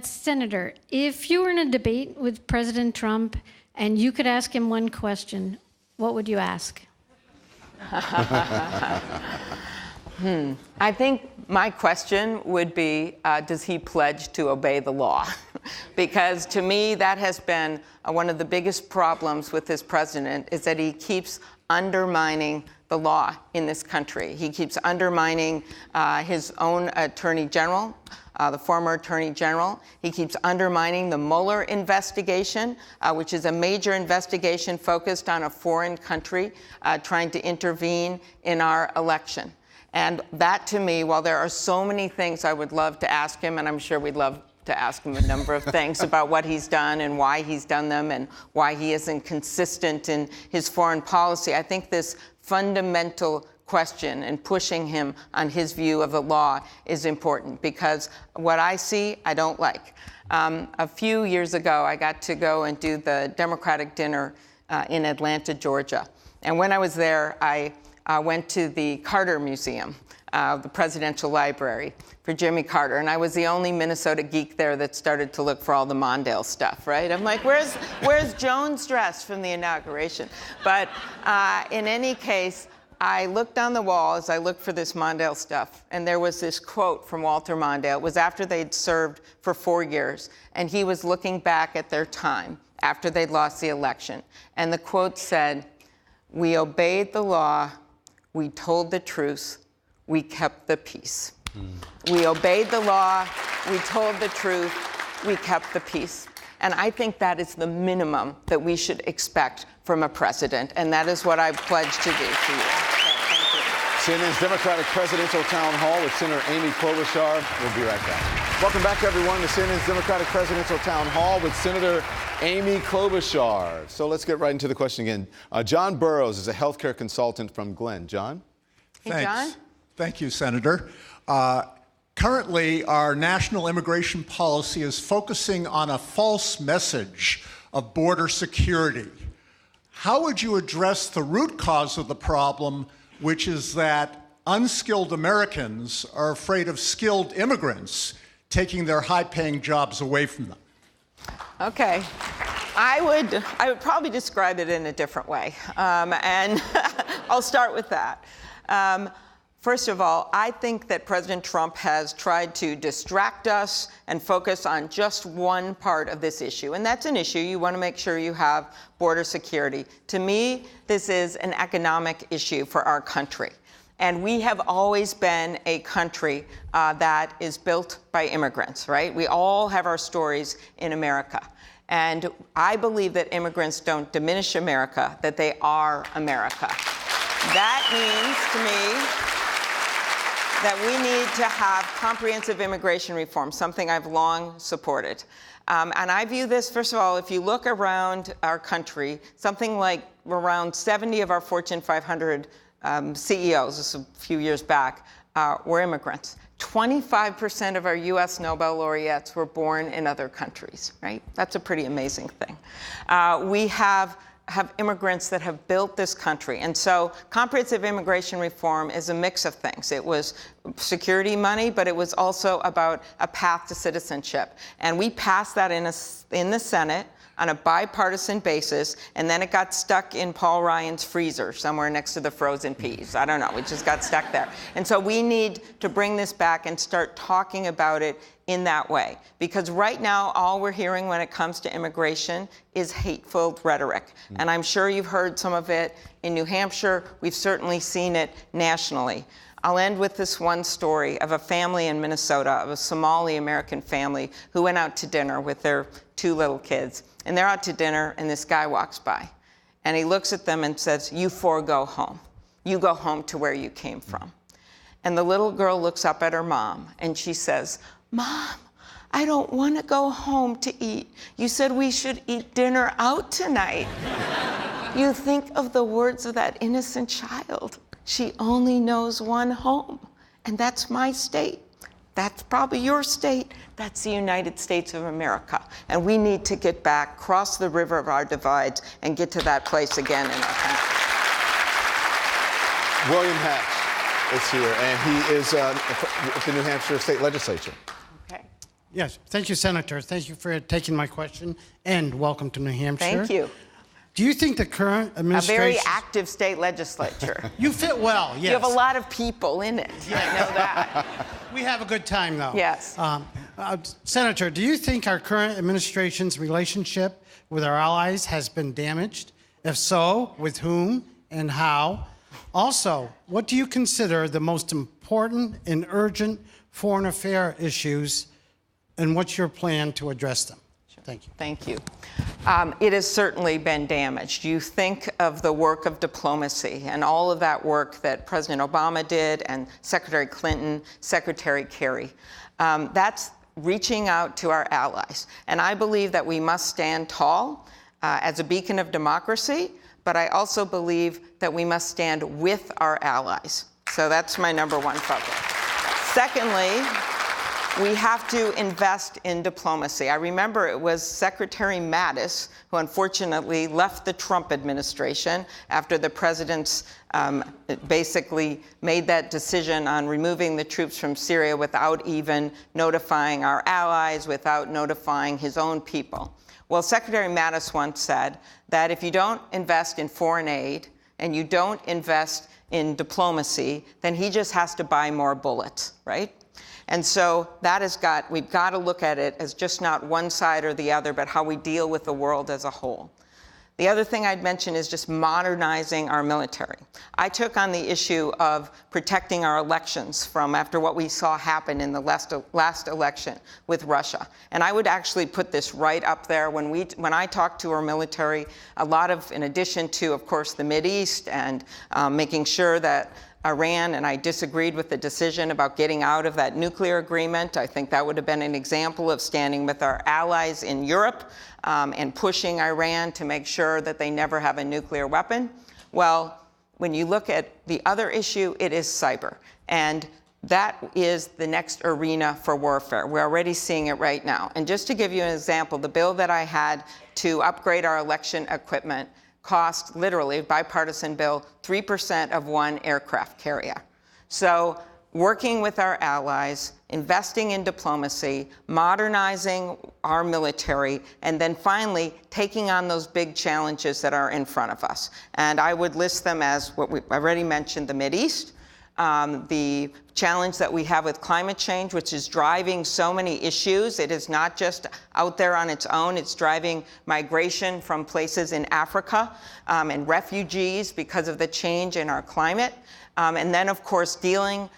Senator, if you were in a debate with President Trump and you could ask him one question, what would you ask? I think my question would be, does he pledge to obey the law? Because to me, that has been one of the biggest problems with this president, is that he keeps undermining the law in this country. He keeps undermining his own attorney general, the former attorney general. He keeps undermining the Mueller investigation, which is a major investigation focused on a foreign country trying to intervene in our election. And that, to me, while there are so many things I would love to ask him, and I'm sure we'd love to ask him a number of things about what he's done and why he's done them and why he isn't consistent in his foreign policy, I think this fundamental question and pushing him on his view of the law is important, because what I see, I don't like. A few years ago, I got to go and do the Democratic dinner in Atlanta, Georgia. And when I was there, I went to the Carter Museum, the presidential library for Jimmy Carter. And I was the only Minnesota geek there that started to look for all the Mondale stuff, right? I'm like, where's Joan's dress from the inauguration? But in any case, I looked on the wall as I looked for this Mondale stuff, and there was this quote from Walter Mondale. It was after they'd served for 4 years, and he was looking back at their time after they'd lost the election. And the quote said, "We obeyed the law, we told the truth, we kept the peace." We obeyed the law, we told the truth, we kept the peace. And I think that is the minimum that we should expect from a president, and that is what I pledge to do for you. Thank you. CNN's Democratic Presidential Town Hall with Senator Amy Klobuchar. We'll be right back. Welcome back, everyone, to CNN's Democratic Presidential Town Hall with Senator Amy Klobuchar. So let's get right into the question again. John Burroughs is a healthcare consultant from Glenn. John? Hey, John. Thank you, Senator. Currently, our national immigration policy is focusing on a false message of border security. How would you address the root cause of the problem, which is that unskilled Americans are afraid of skilled immigrants taking their high-paying jobs away from them? Okay. I would probably describe it in a different way, and I'll start with that. First of all, I think that President Trump has tried to distract us and focus on just one part of this issue, and that's an issue. You want to make sure you have border security. To me, this is an economic issue for our country, and we have always been a country that is built by immigrants, right? We all have our stories in America, and I believe that immigrants don't diminish America, that they are America. That means, to me, that we need to have comprehensive immigration reform, something I've long supported. And I view this, first of all, if you look around our country, something like around 70 of our Fortune 500 CEOs, this was a few years back, were immigrants. 25% of our US Nobel laureates were born in other countries, right? That's a pretty amazing thing. We have immigrants that have built this country. And so comprehensive immigration reform is a mix of things. It was security money, but it was also about a path to citizenship. And we passed that in the Senate on a bipartisan basis, and then it got stuck in Paul Ryan's freezer somewhere next to the frozen peas. I don't know, it just got stuck there. And so we need to bring this back and start talking about it in that way. Because right now, all we're hearing when it comes to immigration is hateful rhetoric. And I'm sure you've heard some of it in New Hampshire. We've certainly seen it nationally. I'll end with this one story of a family in Minnesota, of a Somali American family who went out to dinner with their 2 little kids. And they're out to dinner, and this guy walks by. And he looks at them and says, "You 4 go home. You go home to where you came from." And the little girl looks up at her mom, and she says, "Mom, I don't want to go home to eat. You said we should eat dinner out tonight." You think of the words of that innocent child. She only knows one home, and that's my state. That's probably your state. That's the United States of America. And we need to get back, cross the river of our divides, and get to that place again in our country. William Hatch is here, and he is with the New Hampshire State Legislature. Okay. Yes, thank you, Senator. Thank you for taking my question, and welcome to New Hampshire. Thank you. Do you think the current A administration... very active state legislature. You fit well, yes. You have a lot of people in it. I know that. We have a good time, though. Yes. Senator, do you think our current administration's relationship with our allies has been damaged? If so, with whom and how? Also, what do you consider the most important and urgent foreign affairs issues, and what's your plan to address them? Thank you. Thank you. It has certainly been damaged. You think of the work of diplomacy and all of that work that President Obama did and Secretary Clinton, Secretary Kerry. That's reaching out to our allies. And I believe that we must stand tall as a beacon of democracy, but I also believe that we must stand with our allies. So that's my number one focus. Secondly, we have to invest in diplomacy. I remember it was Secretary Mattis who unfortunately left the Trump administration after the president's basically made that decision on removing the troops from Syria without even notifying our allies, without notifying his own people. Well, Secretary Mattis once said that if you don't invest in foreign aid and you don't invest in diplomacy, then he just has to buy more bullets, right? And so we've got to look at it as just not one side or the other, but how we deal with the world as a whole. The other thing I'd mention is just modernizing our military. I took on the issue of protecting our elections from after what we saw happen in the last election with Russia. And I would actually put this right up there. When I talk to our military, a lot of, in addition to, of course, the Mideast and making sure that Iran, and I disagreed with the decision about getting out of that nuclear agreement. I think that would have been an example of standing with our allies in Europe and pushing Iran to make sure that they never have a nuclear weapon. Well, when you look at the other issue, it is cyber. And that is the next arena for warfare. We're already seeing it right now. And just to give you an example, the bill that I had to upgrade our election equipment cost, literally, bipartisan bill, 3% of one aircraft carrier. So working with our allies, investing in diplomacy, modernizing our military, and then finally taking on those big challenges that are in front of us. And I would list them as what we already mentioned, the Mideast, the challenge that we have with climate change, which is driving so many issues. It is not just out there on its own. It's driving migration from places in Africa and refugees because of the change in our climate. And then, of course, dealing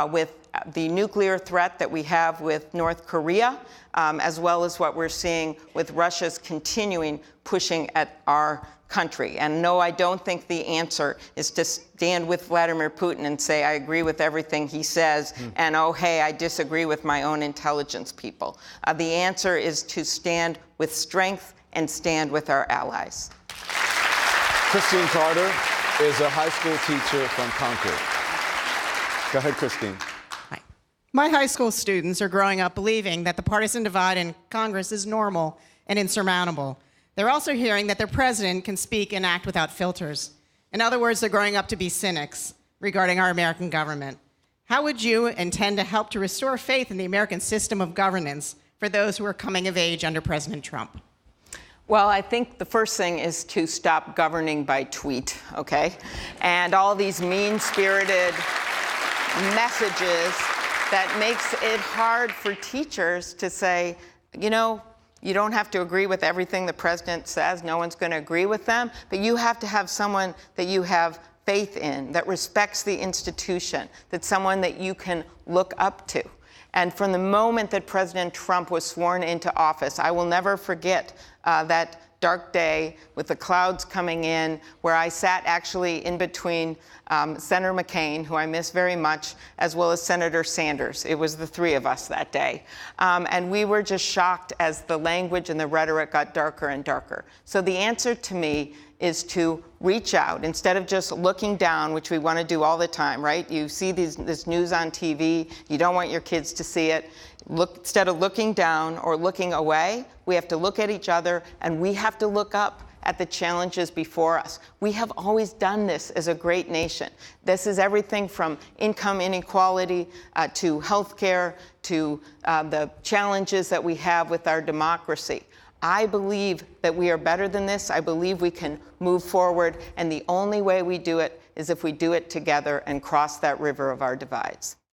with the nuclear threat that we have with North Korea, as well as what we're seeing with Russia's continuing pushing at our country. And no, I don't think the answer is to stand with Vladimir Putin and say, I agree with everything he says, and oh, hey, I disagree with my own intelligence people. The answer is to stand with strength and stand with our allies. Christine Carter is a high school teacher from Concord. Go ahead, Christine. Hi. My high school students are growing up believing that the partisan divide in Congress is normal and insurmountable. They're also hearing that their president can speak and act without filters. In other words, they're growing up to be cynics regarding our American government. How would you intend to help to restore faith in the American system of governance for those who are coming of age under President Trump? Well, I think the first thing is to stop governing by tweet, okay? And all these mean-spirited messages that makes it hard for teachers to say, you know, you don't have to agree with everything the president says. No one's going to agree with them. But you have to have someone that you have faith in, that respects the institution, that's someone that you can look up to. And from the moment that President Trump was sworn into office, I will never forget that dark day with the clouds coming in, where I sat actually in between Senator McCain, who I miss very much, as well as Senator Sanders. It was the three of us that day. And we were just shocked as the language and the rhetoric got darker and darker. So the answer to me is to reach out instead of just looking down, which we want to do all the time, right? You see this news on TV, you don't want your kids to see it. Instead of looking down or looking away, we have to look at each other, and we have to look up at the challenges before us. We have always done this as a great nation. This is everything from income inequality to healthcare to the challenges that we have with our democracy. I believe that we are better than this. I believe we can move forward, and the only way we do it is if we do it together and cross that river of our divides.